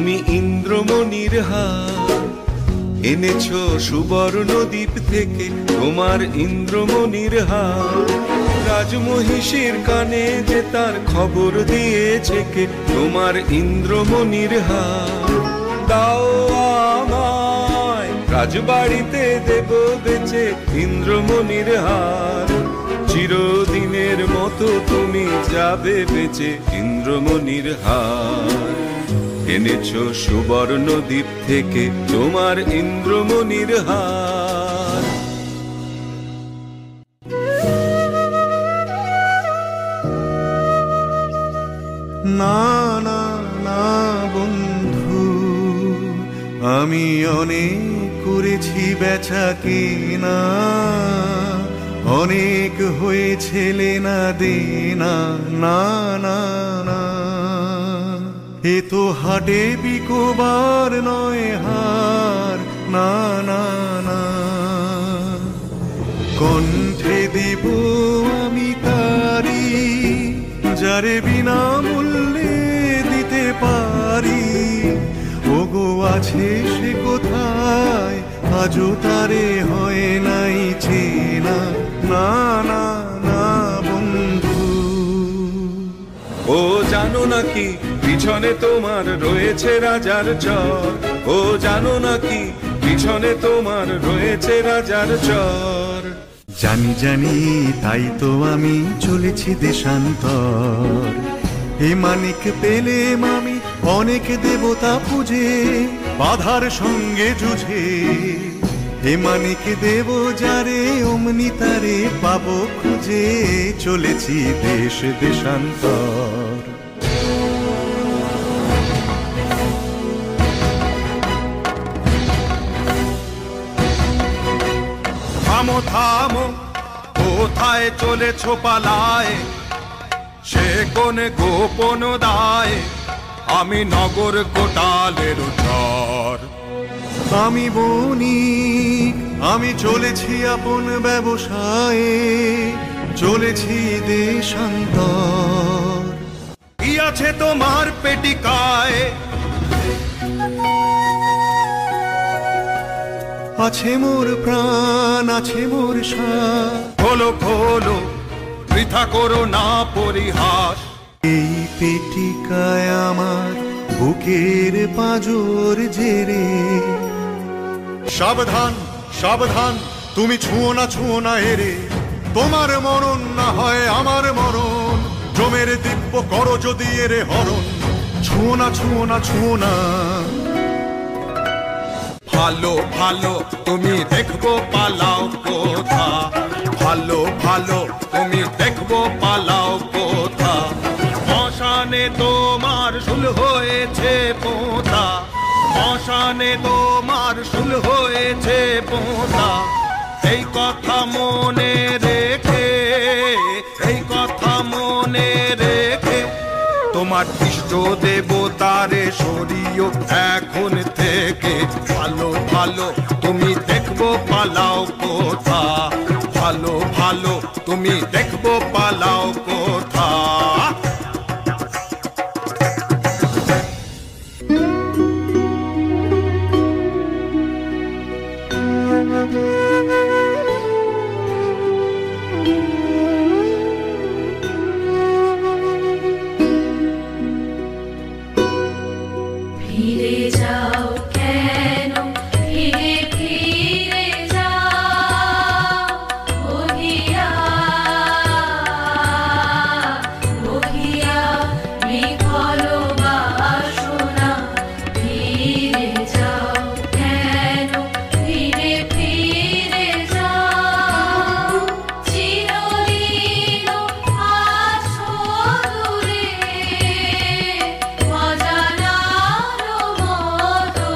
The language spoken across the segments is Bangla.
তুমি ইন্দ্রমণির হার এনেছো সুবর্ণ দ্বীপ থেকে তোমার ইন্দ্রমণির হার। রাজমহিষীর কানে যে তার খবর দিয়েছে কে তোমার ইন্দ্রমণির হার। দাও আমায় রাজবাড়িতে দেব বেচে ইন্দ্রমণির হার। চিরদিনের মতো তুমি যাবে বেচে ইন্দ্রমণির হার। এনেছো সুবর্ণ দ্বীপ থেকে তোমার ইন্দ্রমণির হার। না না না বন্ধু, আমি অনেক করেছি বেচা কেনা, অনেক হয়েছে লেনা দেনা। না না না, এ তো হাটে বিকোবার নয় হার। না না না, কণ্ঠে দেব আমি তারি যারে বিনামূল্যে দিতে পারি। ওগো আছে সে কোথায়, আজও তারে হয় নাই চেনা। না না না বন্ধু, ও জানো নাকি পিছনে তোমার রয়েছে রাজার চর। ও জানো নাকি পিছনে তোমার রয়েছে রাজার চর। জানি জানি তাই তো আমি চলেছি দেশান্তর। এ মানিক পেলে আমি অনেক দেবতা পুজে, বাধার সঙ্গে যুঝে। এ মানিক দেব যারে অমনি তারে পাবো খুঁজে, চলেছি দেশ দেশান্তর। থামো থামো, কোথায় চলেছো পালায়? সে কোন গোপন দায়? আমি নগর কোটালের চর। আমি বণিক, আমি চলেছি আপন ব্যবসায়ে, চলেছি দেশান্তর। কি আছে তোমার পেটিকায়? আছে মোর প্রাণ, আছে মোর সার। খোলো খোলো, বৃথা করো না পরিহাস। এই পেটিকায় আমার বুকের পাঁজর জেরে। সাবধান সাবধান, তুমি ছুঁয়ো না এরে। তোমার মরণ না হয় আমার মরণ, জমের দিব্য করো যদি এরে হরণ। ছুঁয়ো না ছুঁয়ো না। ভালো ভালো তুমি দেখবো পালাও কোথা। ভালো ভালো তুমি দেখবো পালাও কোথা। মশানে তোমার শুল হয়েছে পোঁতা। মশানে তোমার শুল হয়েছে পোঁতা। এই কথা মনে রেখে, এই কথা মনে রেখে তোমার ইষ্ট দেবতারে সরিও এখন থেকে। ভালো ভালো তুমি দেখবো পালাও কোথা। ভালো ভালো তুমি দেখবো পালাও কোথা। ফিরে যাও কেন, ফিরে ফিরে যাও বহিয়া বহিয়া বিফল বাসনা। ফিরে যাও কেন, ফিরে ফিরে যাও। চিরদিন আছো দূরে, অজানার মতো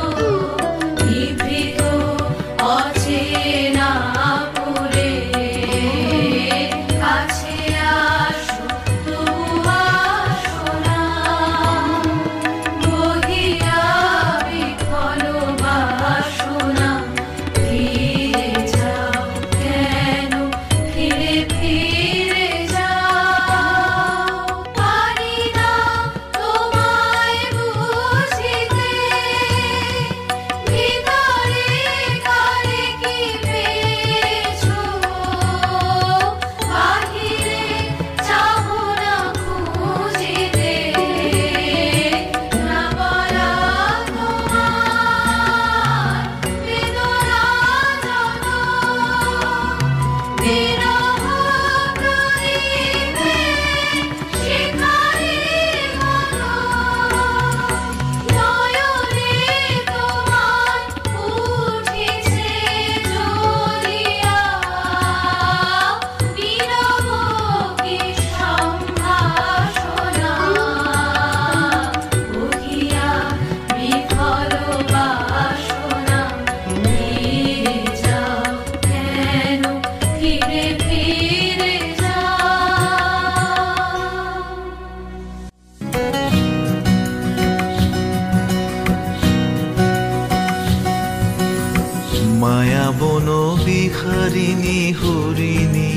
মায়া বন বিহারিণী হরিণী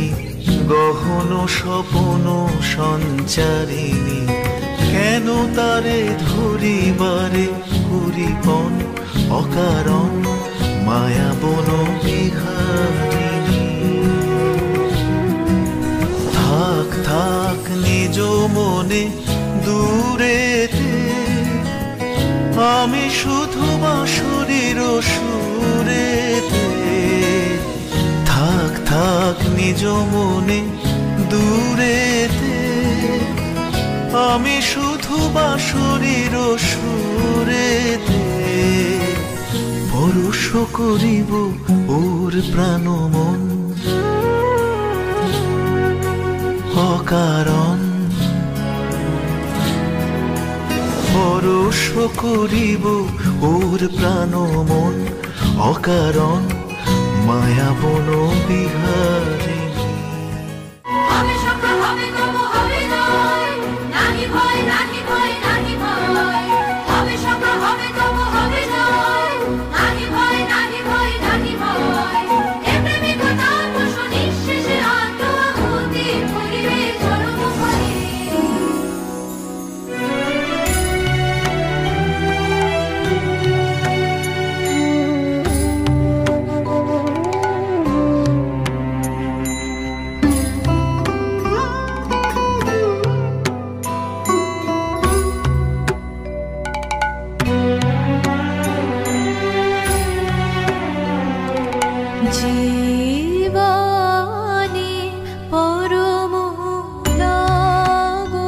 গহন স্বপন সঞ্চারিণী কেন তারে ধরিবারে হরিপন অকারণ মায়া বন বিহারিণী থাক থাক নিজ মনে দূরেতে আমি শুধু বাঁশরীর সুরেতে থাক থাক নিজ মনে দূরেতে আমি শুধু বাঁশরীর সুরেতে পরশ করিব ওর প্রাণ মন অকারণ পরশ করিব ওর প্রাণ মন অকারণ মায়া বন বিহারিণী হবে সফল হবে তবু হবে জয় নাহি ভয় নাহি ভয় নাহি ভয় হবে সফল হবে তবু হবে জয় নাহি ভয় নাহি ভয় নাহি ভয় এ প্রেমিকতা পশু নিঃশেষে আত্মাহুতি করিবে চরম ফলে জীবনে পরম লগন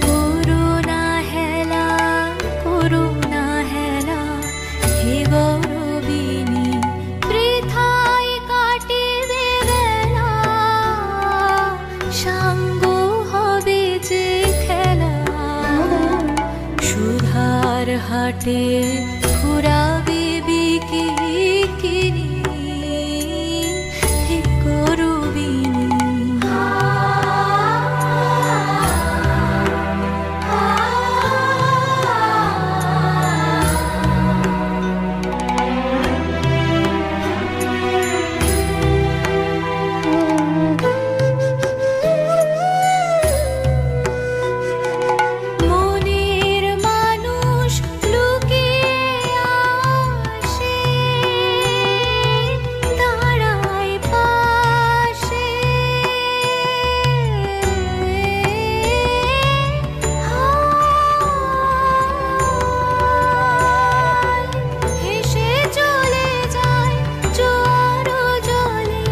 করুণা হেলা হে গৌরবিনী বৃথায় কাটিবে বেলা সাঙ্গ হবে যে খেলা সুধার হাটে ঘুরাবে বিকিনি হে গৌরবিনী মনের মানুষ লুকিয়ে আসে দাঁড়ায় পাশে হেসে চলে যায় জোয়ার জলে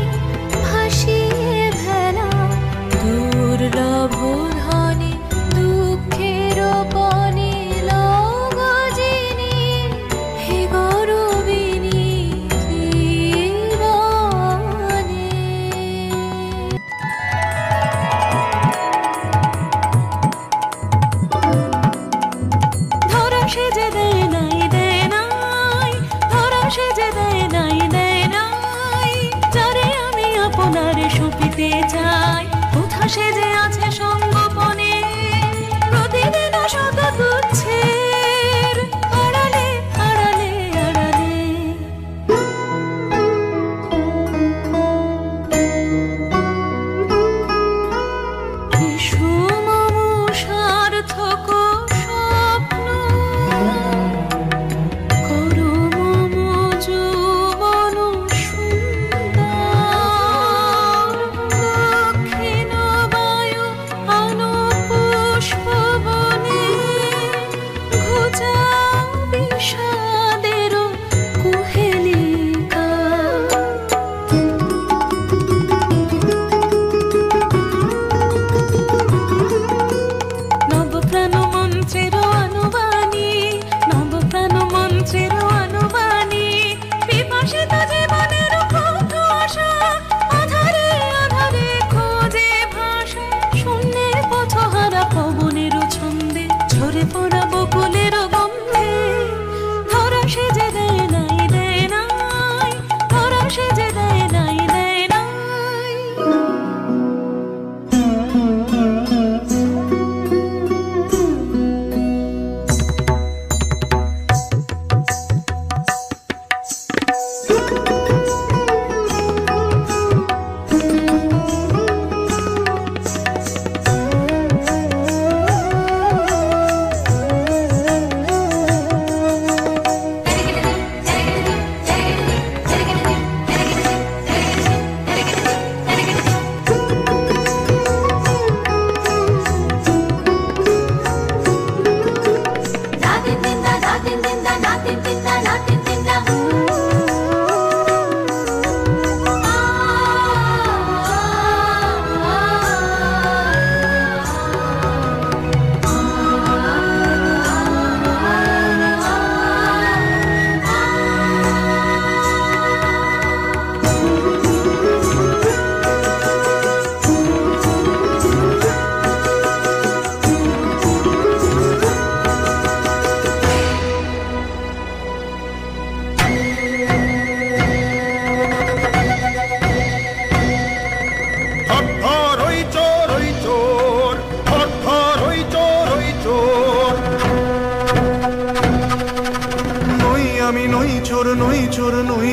ভাসিয়ে ভেলা দুর্লভ ধনে দুঃখের পনে লগজিনী হে গৌরবিনী জীবনে ধরা সেজে দেয় নাই ধরা সেজে দেয় নাই যারে আমি আপনারে সুপিতে চাই কোথা সেজে আছে সঙ্গোপনে প্রতিদিন শত তুচ্ছের আড়ালে আড়ালে আড়ালে কি সুমম সার্থক স্বপ্ন করো মম যৌবন সুন্দর দক্ষিণ বায়ু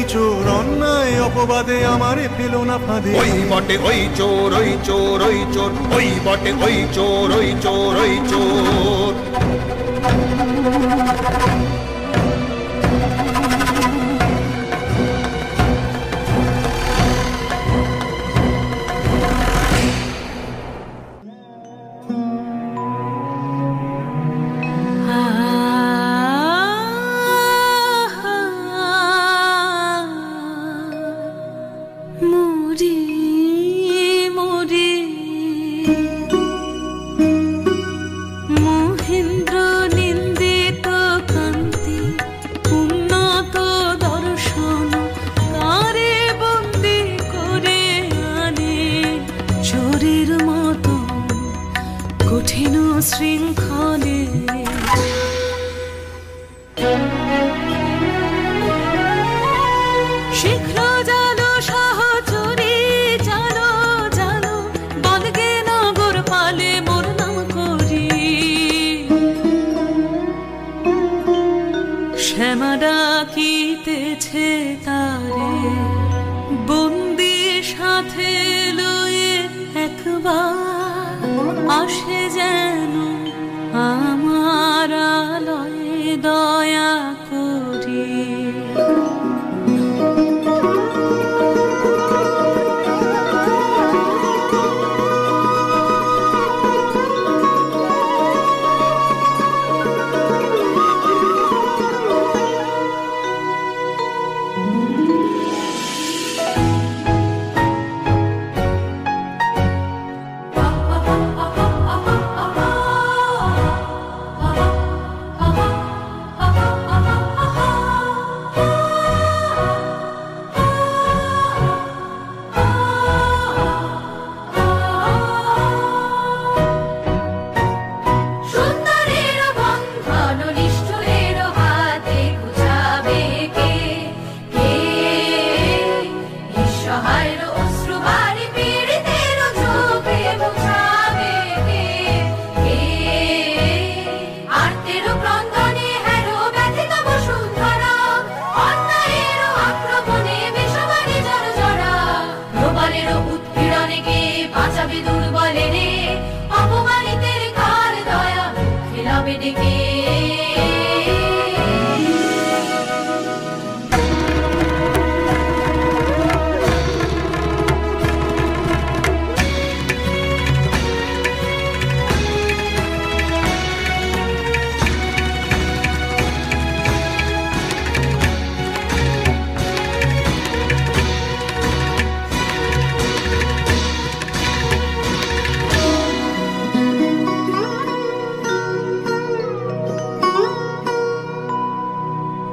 চোর অন্যায় অপবাদে আমারে ফেলো না ফাঁদে ওই বটে ওই চোর ওই চোর ওই চোর ওই বটে ওই চোর ওই চোর ওই চোর শৃঙ্খলে শীঘ্র জালো সহচরী জালো জালো বলগে নগর পালে মোর নাম করি শ্যামা ডাকিতেছে তারে বন্দি সাথে লয়ে একবার আসে যেন আমার আলয়ে দয়া করি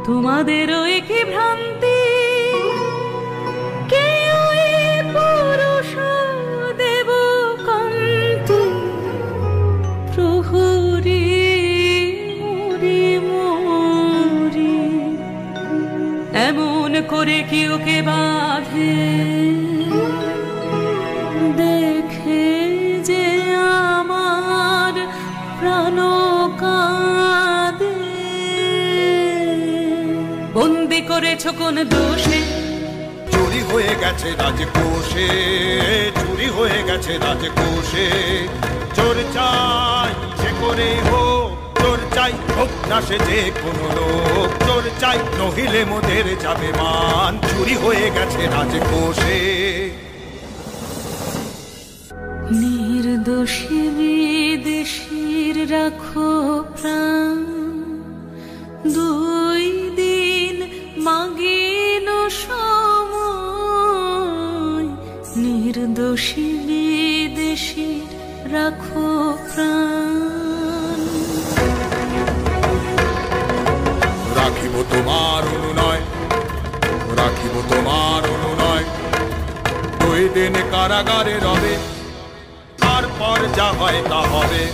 তোমাদেরও কি ভ্রান্তি কেউ পুরুষ দেব কান্তি প্রহরী মরি মরি এমন করে কেউ কে বাঁধে দেখে যে আমার প্রাণ কাঁদে বন্দি করেছো কোন দোষে চুরি হয়ে গেছে রাজকোষে চুরি হয়ে গেছে রাজকোষে চোর চাই যে করে হোক চোর চাই হোক না সে যে কোনো লোক চোর চাই নহিলে মোদের যাবে মান চুরি হয়ে গেছে রাজকোষে নির্দোষী বিদেশীর রাখো প্রাণ দুই দিন মাগিন সময় নির্দোষী বিদেশীর রাখো প্রাণ রাখিব তোমার অনুনয় রাখিব তোমার অনুনয় দুই দিন কারাগারে রবে তারপর যা হয় তা হবে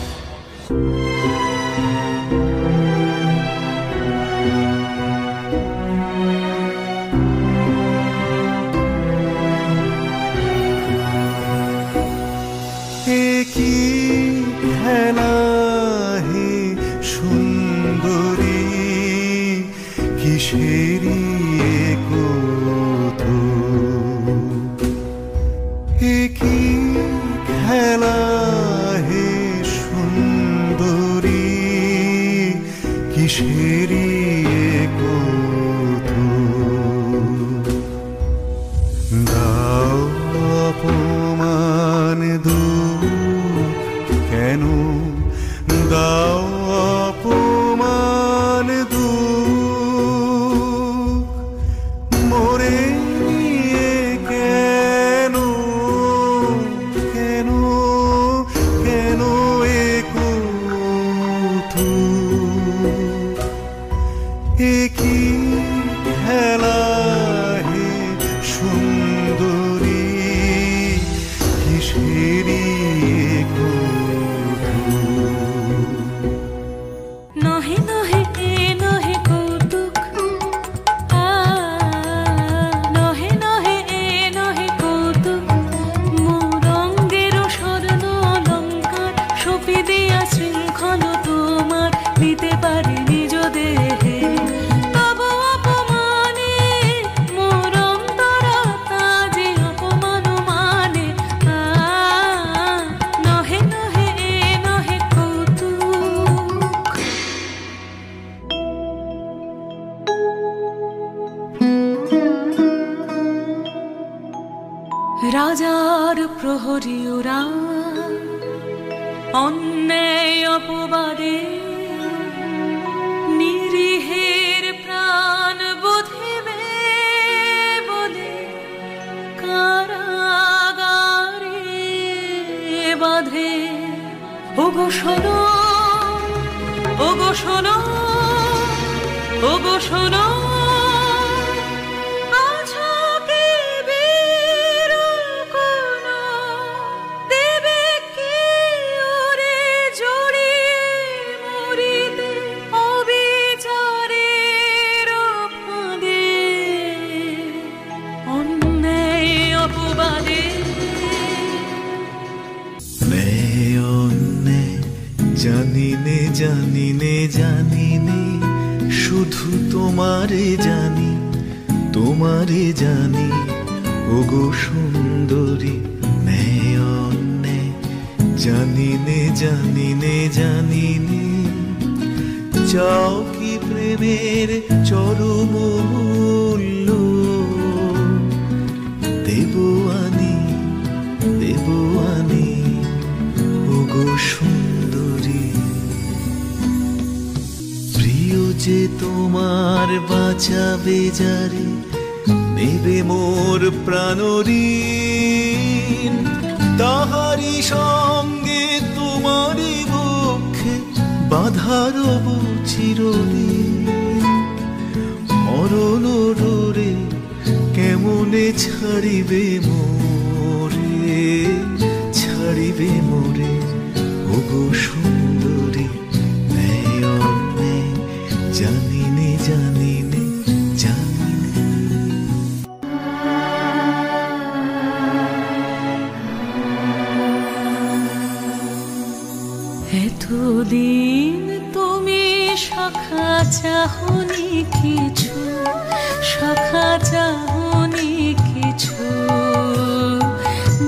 কি খেলা হে সুন্দরী কিসেরি কিসেরই কৌতুক। দাও অপমান দুঃখ কেন, দাও অপমান দুঃখ, মরে নিয়ে কেন, কেন, কেন এ কৌতুক। এ কি খেলা হে সুন্দরী, কিসেরই কৌতুক। নহে নহে এ নহে কৌতুক, নহে নহে এ নহে কৌতুক, মোর অঙ্গের স্বর্ণ অলঙ্কার সপি দিয়া শৃঙ্খল তোমার দিতে পারি নিজ দেহে। তবু অপমানে মোর অন্তরাত্মা যে অপমান মানে, নহে নহে এ নহে কৌতুক। রাজার প্রহরী ওরা অন্যায় অপবাদে নিরীহের প্রাণ বোধিবে বলে কারাগারে বাঁধে। ওগো শোনো, ওগো শোনো, ওগো শোনো, আছো কি বীর কোনো, দেবে কি ওরে জড়িয়ে মরিতে অবিচারের ফাঁদে, অন্যায় অপবাদে। ন্যায় অন্যায় জানি নে, জানি নে, জানি নে, শুধু তোমারে জানি, তোমারে জানি। ওগো সুন্দরী ন্যায় অন্যায় জানি নে, জানি নে, জানি নে, চাও কি প্রেমের চরম মূল্য, দেব আনি, দেব আনি। ওগো সুন্দরী প্রিয় যে তোমার বাঁচাবে যারে, নেবে মোর প্রাণঋণ, তাহারি সঙ্গে তোমারই বক্ষে বাঁধার চিরদিন। মরণ ডোরে কেমনে ছাড়িবে মোরে, ছাড়িবে মোরে। ওগো সুন্দরী ন্যায় অন্যায় জানি নে, জানি নে, জানি নে। এতদিন তুমি সখা চাহনি কিছু, সখা চাহনি কিছু,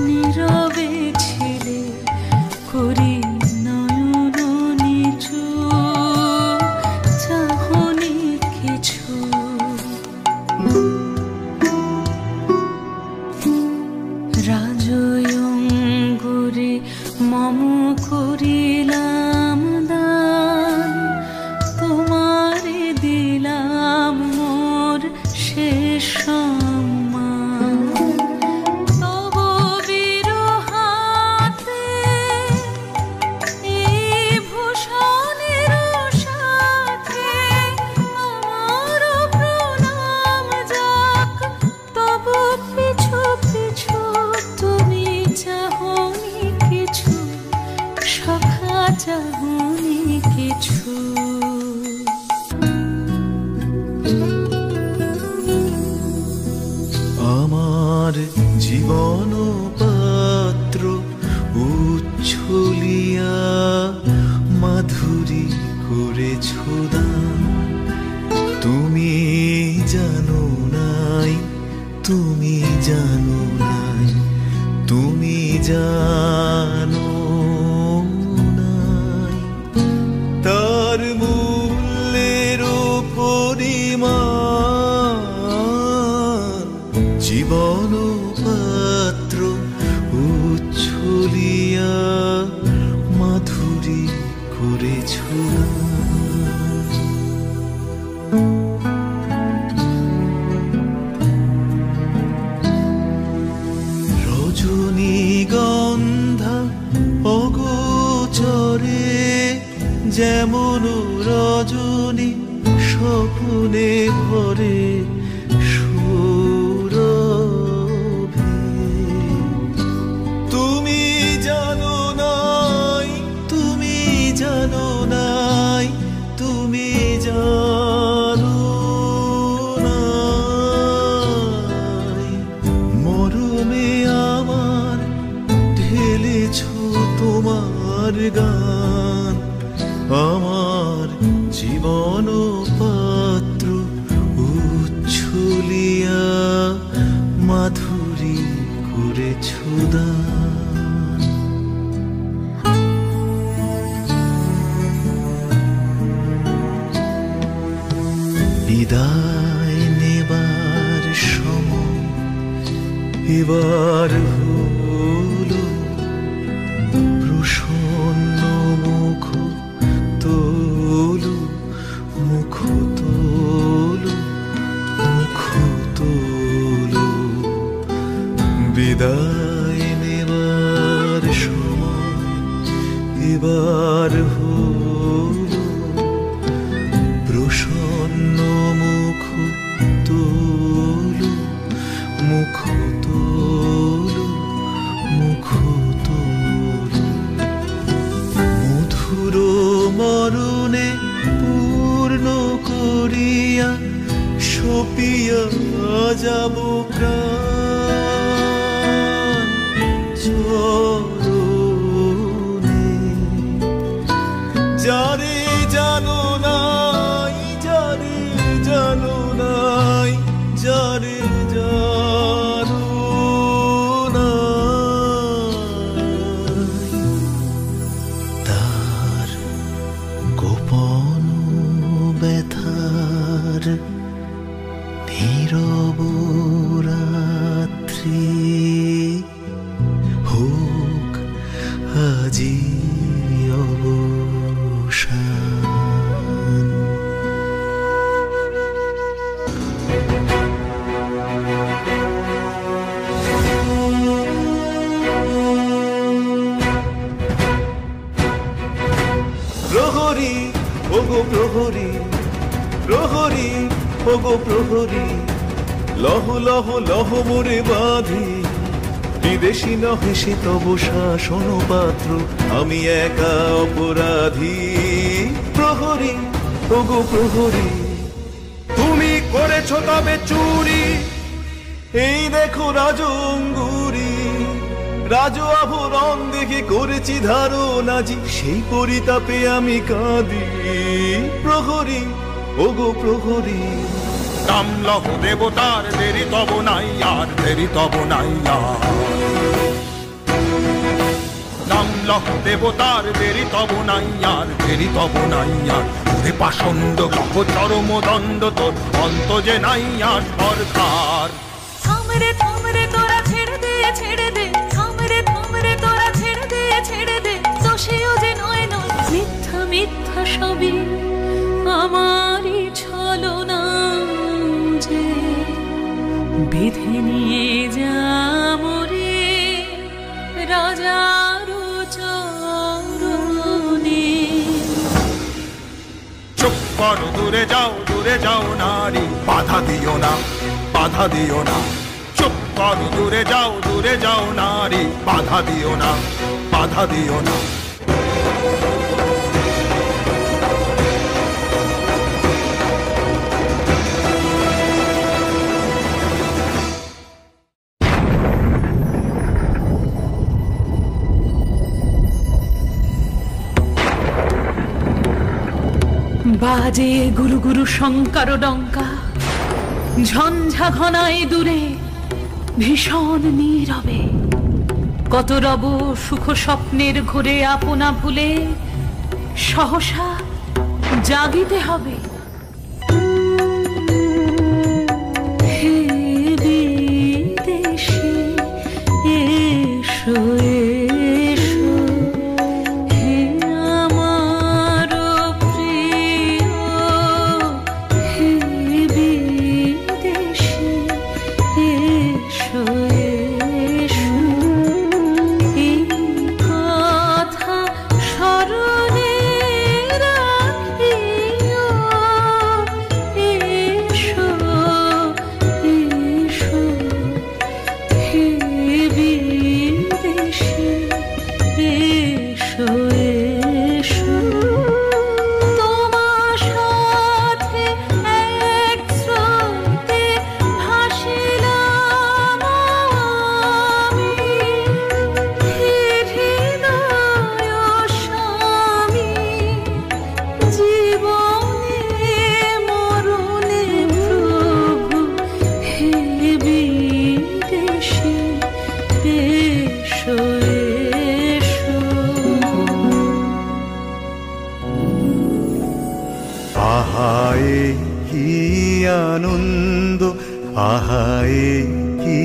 নীরবে ছিলে করি নয়ন নিচু, চাহনি কিছু। রাজয়ঙ্গরে মম করিলাম দান, তোমারে দিলাম মোর শেষ সম্মান। তব বিরহাতে এই ভূষণের সাথে আমার প্রণাম যাক, তব পিছু পিছু তুমি চাহনি কিছু, সখা চাহনি কিছু। আমার জীবন পাত্র উচ্ছলিয়া মাধুরী করেছ দান, তুমি জানো নাই, তুমি জানো নাই, তুমি জানো নাই। তার মূল্যে পরিমাণ জীবন পাত্র উচ্ছলিয়া মাধুরী করেছ রজনীগন্ধা অগোচরে যেমন রজনী স্বপ্নে ভরে সুরভে তুমি জানো নাই তুমি জানো নাই তুমি জানো নাই মরমে আমার ঢেলেছ তোমার গান আমার জীবন পাত্র উচ্ছলিয়া মাধুরী করেছ দান বিদায় নেবার সময় এবার হলো প্রসন্ন মুখ তোলু মুখ তোলু মুখ তোলু বিদায় নেবার সময় এবার হলো প্রসন্ন মুখ তোলু মুখ তোলু মুখ তোলু মধুর মরণে পূর্ণ করিয়া সপিয়া যাব প্রাণ চরণে যারে জানো নাই যারে জানো নাই যারে জানো নাই তার গোপন ব্যথার নীরব রাত্রি হোক আজি অবসান প্রহরী ওগো প্রহরী প্রহরী ওগো প্রহরী লহ লহ লহ মোরে বাঁধি বিদেশি নহে সে তব শাসন পাত্র আমি একা অপরাধী প্রহরী ওগো প্রহরী তুমি করেছো তবে চুরি এই দেখো রাজঙ্গুরি রাজ আভরণ দেখে করেছি ধারণ আজি সেই পরিতাপে আমি কাঁদি প্রহরী ওগো প্রহরী নাম লহ দেবতার দেরি তব নাই আর দেরি তব নাই আর নাম লহ দেবতার দেরি তব নাই আর দেরি তব নাই আর ওরে পাষণ্ড লহ চরম দণ্ড তোর অন্ত যে নাই আর সরকার থামরে তোরা ছেড়ে দে থামরে তোরা ছেড়ে দে দোষীও যে নয় নয় মিথ্যা মিথ্যা সবই আমারই ছলনা যে বেঁধে নিয়ে যা মোরে রাজার চরণে চুপ করো দূরে যাও নারী বাধা দিও না বাধা দিও না চুপ করো দূরে যাও নারী বাধা দিও না বাধা দিও না বাজে গুরু গুরু শঙ্কর ডঙ্কা ঝঞ্ঝা ঘনায় দূরে ভীষণ নীরবে কত রব সুখ স্বপ্নের ঘোরে আপনা ভুলে সহসা জাগিতে হবে কি আনন্দ, আহায় কি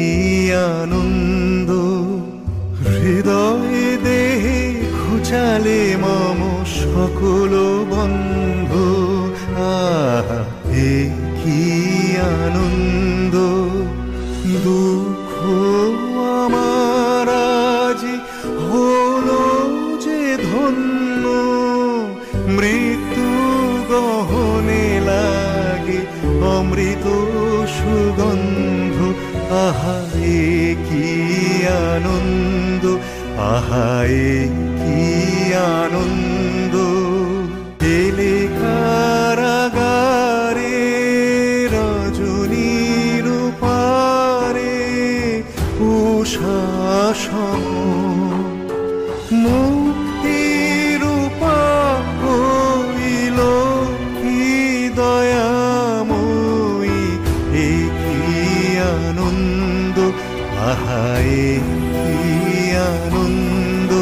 আনন্দ, হৃদয়ে দেহে খুচালে মম সকল বন্ধু, আহা হে কি আনন্দ। দুঃখ আমার আজি হলো যে ধন্য, মৃত্যু গহনে লাগে অমৃত সুগন্ধ, আহারে কি আনন্দ, আহারে কি আনন্দ। এলে কারাগারে রজনীর পারে উষাসম, মুক্তির হইল কি দয়াময়ী, এ কি আনন্দ, আহায় কি আনন্দ।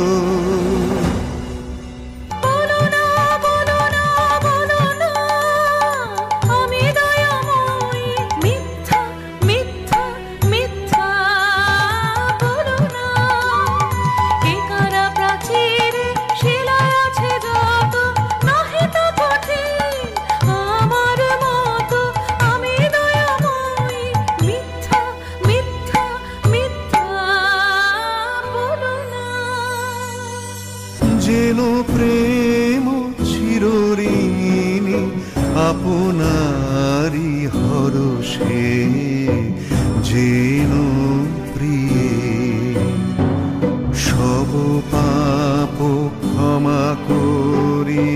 যেন প্রেম চিরঋণী আপনারি হরষে, যেন প্রিয়ে সব পাপ ক্ষমা করি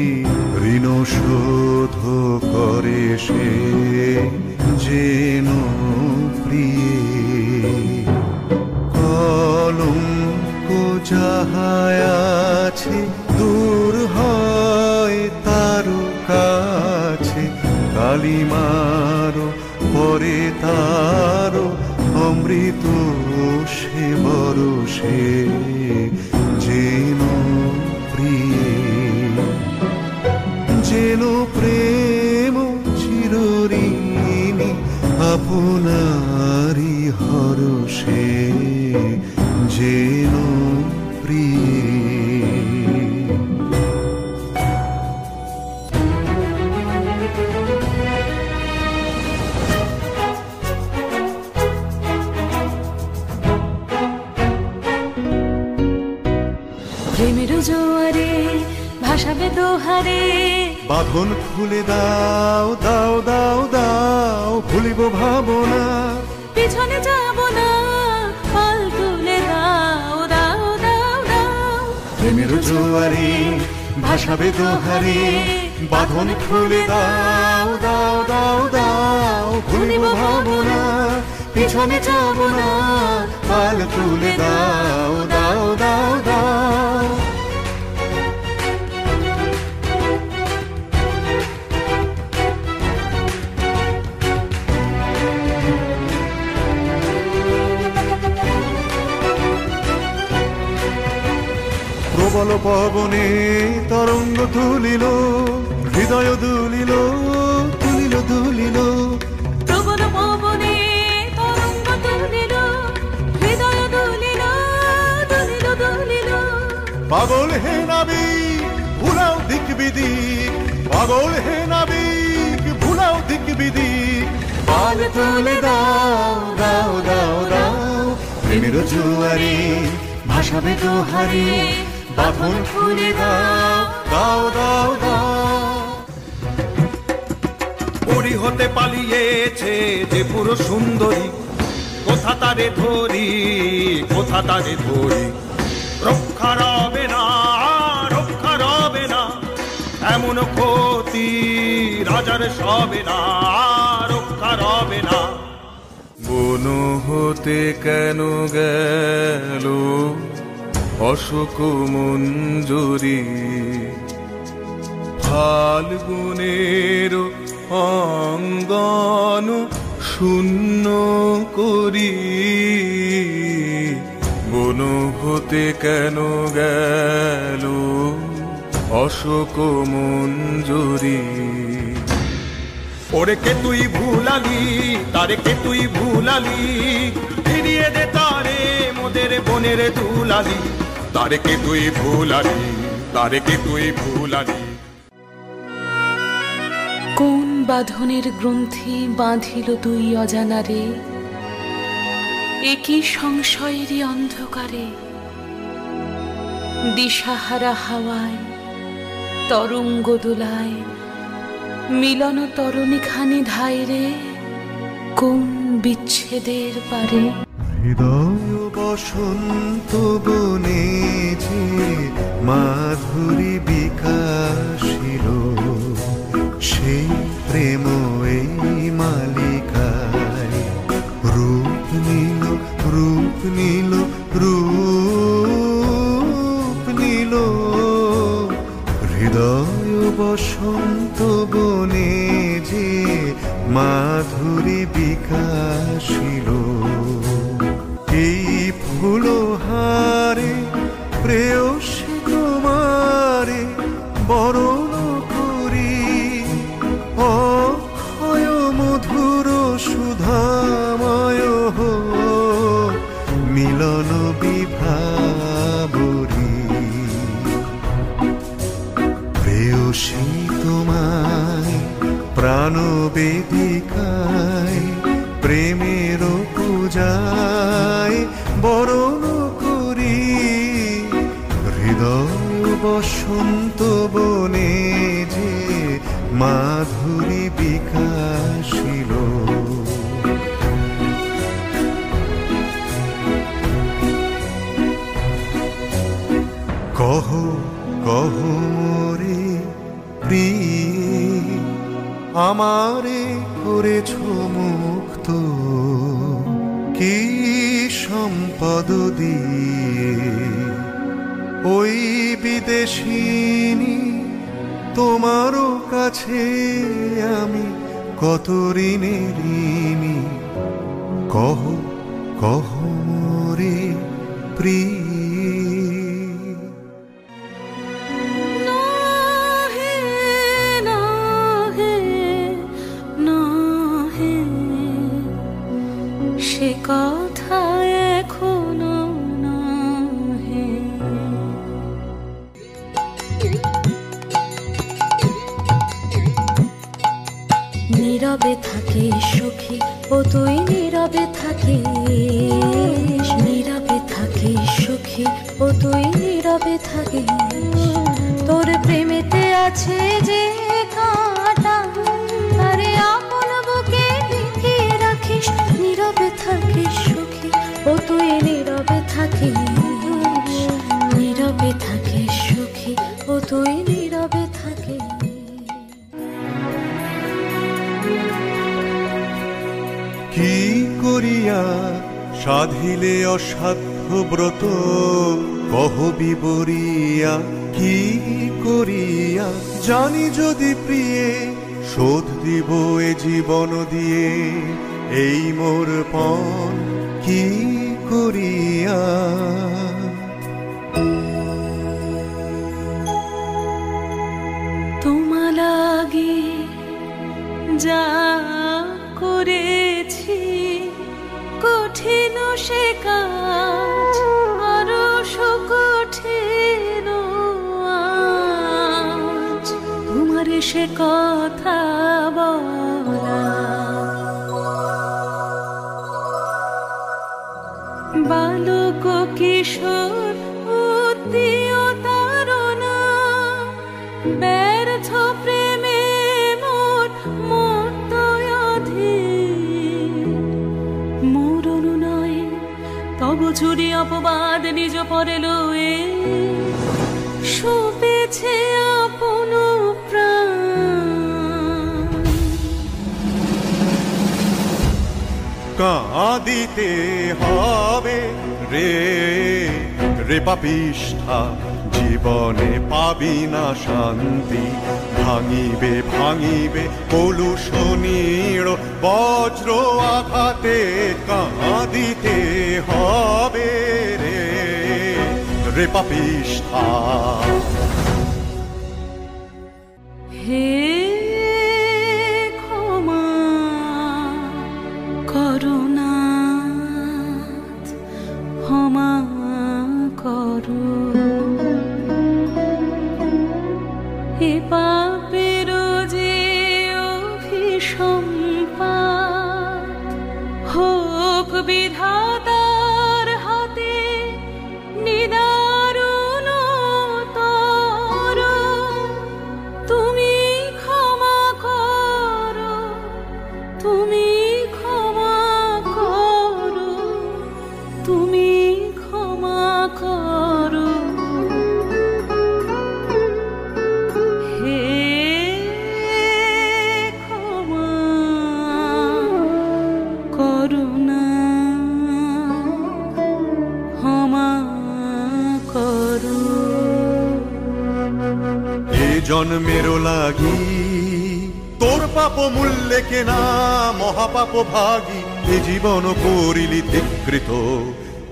ঋণ শোধ করে সে, যেন প্রিয়ে কলঙ্ক যাহায় আছে দূর হয় তার কাছে, কালিমার পরে তার অমৃত সে বরষে, যেন প্রিয়ে যেন প্রেম চিরঋণী আপনারি হরষে, যেন প্রিয়ে। প্রেমের জোয়ারে ভাসাবে দোহারে, বাঁধন খুলে দাও দাও দাও দাও, ভুলিব ভাবনা পিছনে যাব না, পাল তুলে দাও দাও দাও দাও। প্রেমের জোয়ারে ভাসাবে দোহারে, বাঁধন খুলে দাও দাও দাও দাও, ভুলিব ভাবনা পিছনে যাব না, পাল তুলে দাও দাও দাও দাও। প্রবল পবনে তরঙ্গ তুলিল, হৃদয় দুলিল তুলিল দুলিল, প্রবল পবনে তরঙ্গ তুলিল, হৃদয় দুলিল দুলিল দুলিল। পাগল হে নাবিক ভুলাও দিক বিদিক, পাগল হে নাবিক ভুলাও দিক বিদিক, পাল তুলে দাও দাও দাও দাও। প্রেমের জোয়ারে ভাসাবে দোহারে, বাঁধন খুলে দাও দাও দাও দাও। পরি হতে পালিয়েছে যে পুরো সুন্দরী, কোথা তারে ধরি কোথা তারে ধরি, রক্ষা রবে না রক্ষা রবে না, এমন ক্ষতি রাজার সবে না, রক্ষা রবে না। বন হতে কেন গেল অশোক মঞ্জুরি, ফাল্গুনের অঙ্গন শূন্য করি, বন হতে কেন গেল অশোক মঞ্জুরি। ওরে কে তুই ভুলালি, তারে কে তুই ভুলালি, ফিরিয়ে দে তারে মোদের বনের দুলালি, তারে কে তুই ভুলালি, তারে কে তুই ভুলালি। কোন বাঁধনের গ্রন্থি বাঁধিল তুই অজানারে, একই সংশয়েরই অন্ধকারে, দিশাহারা হাওয়ায় তরঙ্গ দোলায়, মিলন তরণী খানি ধাইরে, কোন বিচ্ছেদের পারে। হৃদয় বসন্ত বনে যে মাধুরী বিকাশিল, সেই প্রেম এই মালিকায় রূপ নিল, রূপ নিল, রূপ নিল। হৃদয় বসন্ত বনে যে মাধুরী বিকাশিল, এই ফুলহারে প্রেয়সী তোমারে বরণ করি, অক্ষয় মধুর সুধাময় মিলন বিভাবরী। প্রেয়সী তোমায় প্রাণ বেদিকায় প্রেমের পূজায় বরণ করি, হৃদয় বসন্ত বনে যে মাধুরী বিকাশিল। কহ কহ মোরে প্রিয়ে, আমারে করেছ মুক্ত কি সম্পদ দিয়ে, ওই বিদেশিনী তোমারও কাছে আমি কত ঋণে ঋণী। কহ কহ মোরে প্রিয়ে। সে কথা এখনো নহে, নীরবে থাকে সুখী ও তুই নীরবে থাকিস, নীরবে থাকে সুখী ও তুই নীরবে থাকিস। তোর প্রেমেতে আছে যে কাঁটা, তারে আপন বুকে লিখিয়ে রাখিস, নীরবে থাকিস সুখী ও তুই নীরবে থাকিস, নীরবে থাকিস সুখী ও তুই নীরবে থাকিস। কি করিয়া সাধিলে অসাধ্য ব্রত, কহ বিবরিয়া কি করিয়া, জানি যদি প্রিয়ে শোধ দিব এ জীবন দিয়ে, এই মোর পণ কি করিয়া। তোমা লাগি যা করেছি কঠিন সে কাজ, আরো কঠিন আজ তোমার সে কথা বলা। বালক কিশোর উদ্দীয় তারণা, ব্যর্থ প্রেমে মোর মর্তয়াধীন, মোর অনুনয়ে তব ঝুরি অপবাদ নিজ পরে লয়ে, শোপেছে আপন প্রাণ। কাঁদিতে হবে রে রে পাপিষ্ঠা, জীবনে পাবি না শান্তি, ভাঙিবে ভাঙিবে কলুষণীর বজ্র আঘাতে। কাঁদিতে হবে রে রে পাপিষ্ঠা। হে ক্ষমা সম্পাদ হোক বিধাতার হাতে নিদারুণ তর। তুমি ক্ষমা করো, তুমি ক্ষমা করো, তুমি ক্ষমা করো। হে ক্ষমা করুণা, ক্ষমা করো। এ জন্মেরও লাগি তোর পাপ মূল্যে কেনা মহাপাপ ভাগী এ জীবন করিলি ধিকৃত।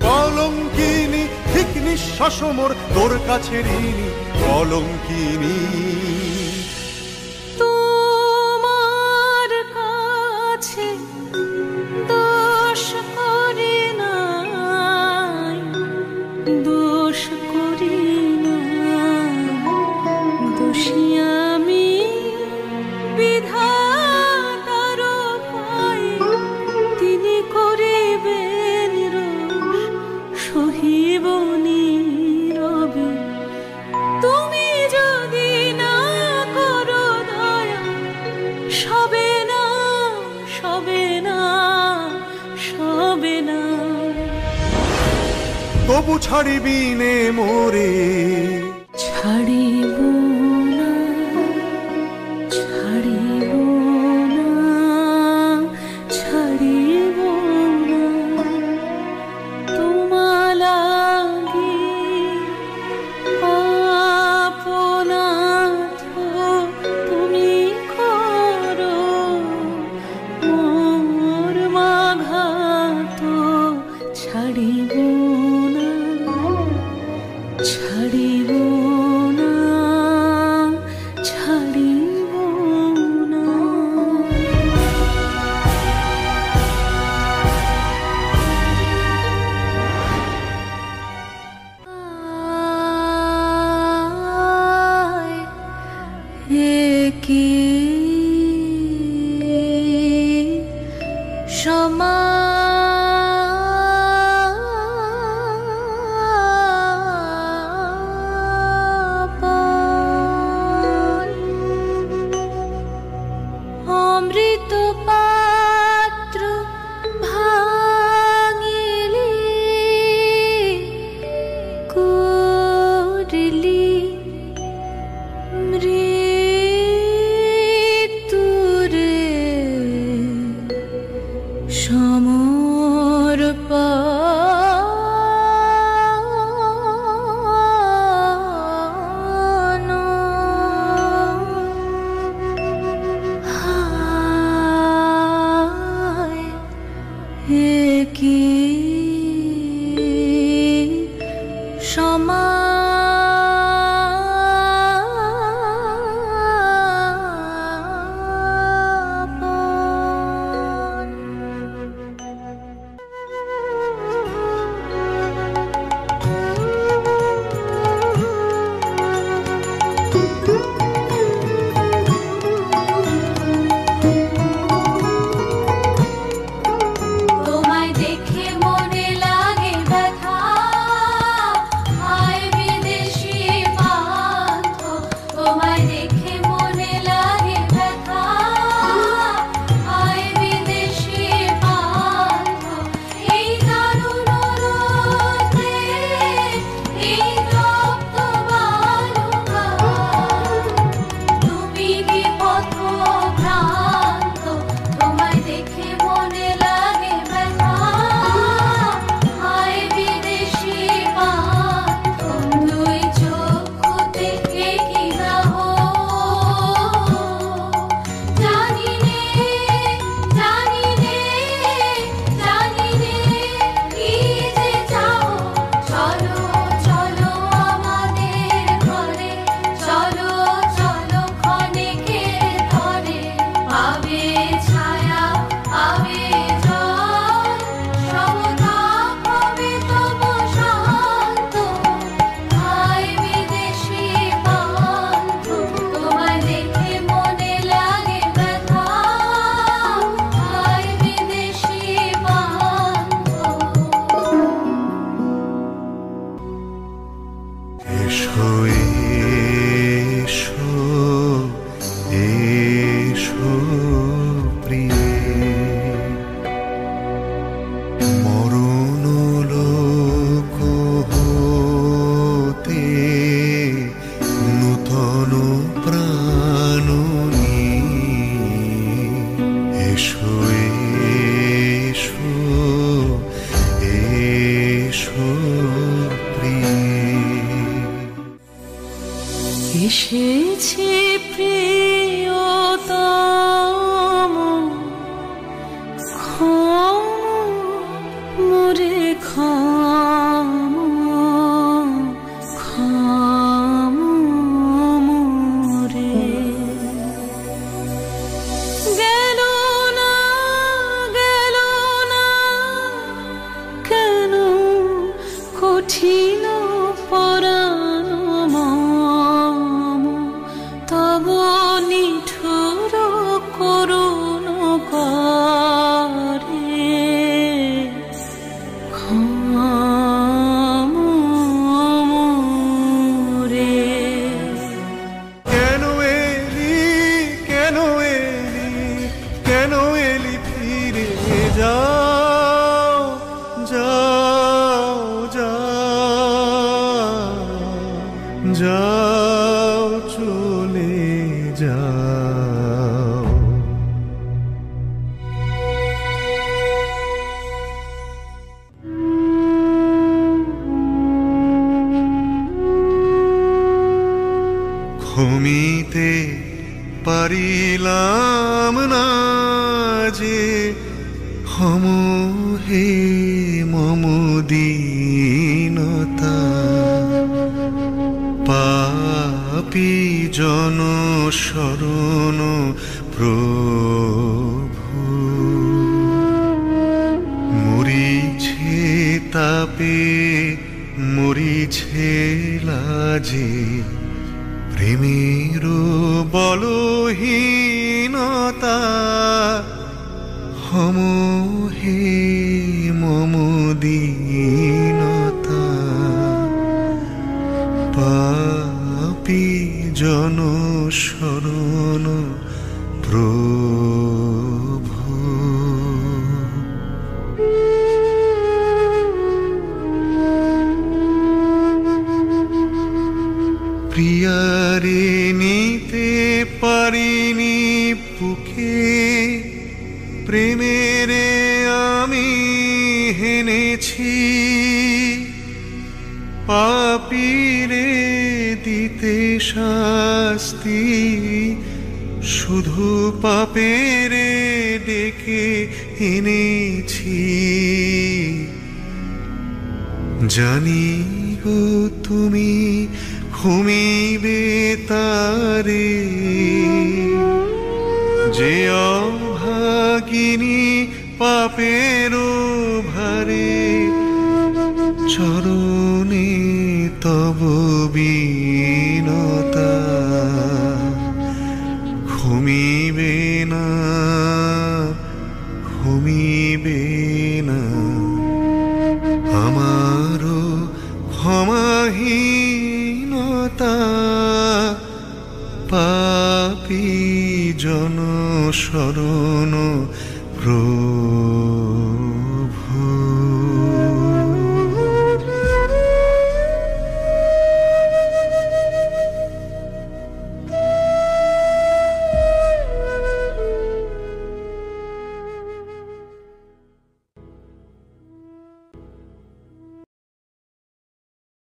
কলঙ্কিনী ঠিক নিঃশ্বাস মোর তোর কাছে ঋণী কলঙ্কিনী। তোমার কাছে দোষ করি নাই, দোষ করি নাই, দোষী আমি বিধাতার পায়ে। তিনি করিবেন রোষ সহিব নীরবে। তুমি যদি না করো দয়া, সবে না, সবে না, সবে না। তবু ছাড়িবি নে মোরে, ছাড়িব না, ছাড়িব না, ছাড়িব না। তোমা লাগি আপনাথ তুমি করো মোর মাঘাত। ছাড়িব না, ছাড়িব না, ছাড়িব না। কি অমৃত পাত্র ভাঙিলি করিলি মৃত্যুরে সম। এসো এসো এসো প্রিয়ে এসেছে প্রিয়তম ক্ষম মোরে ক্ষম ক্ষম মোরে গেল না কেন কঠিন পরাণ মম তব নিঠুর করুণ করে ক্ষম মোরে কেন এলি কেন এলি কেন এলি ফিরে যাও যাও যাও যাও চলে যাও ঘুমিতে পারিলাম না যে হম হে মম দীনতা পাপী জন শরণ প্রভু মরিছে তাপে মরিছে লাজে প্রেমের বলহীনতা হম হে মম দীনতা পাপী জন শরণ প্রভু প্রিয়ারে নিতে পারিনি বুকে প্রেমেরে আমি হেনেছি পাপীরে দিতে শাস্তি শুধু পাপেরে ডেকে এনেছি জানি গো তুমি ঘুমিবে তারে যে অভাগিনী পাপের ভারে চরণে তব বিনতা ঘুমিবে না ঘুমিবে না আমারও ক্ষমাহীনতা পাপী জন শরণ প্রভু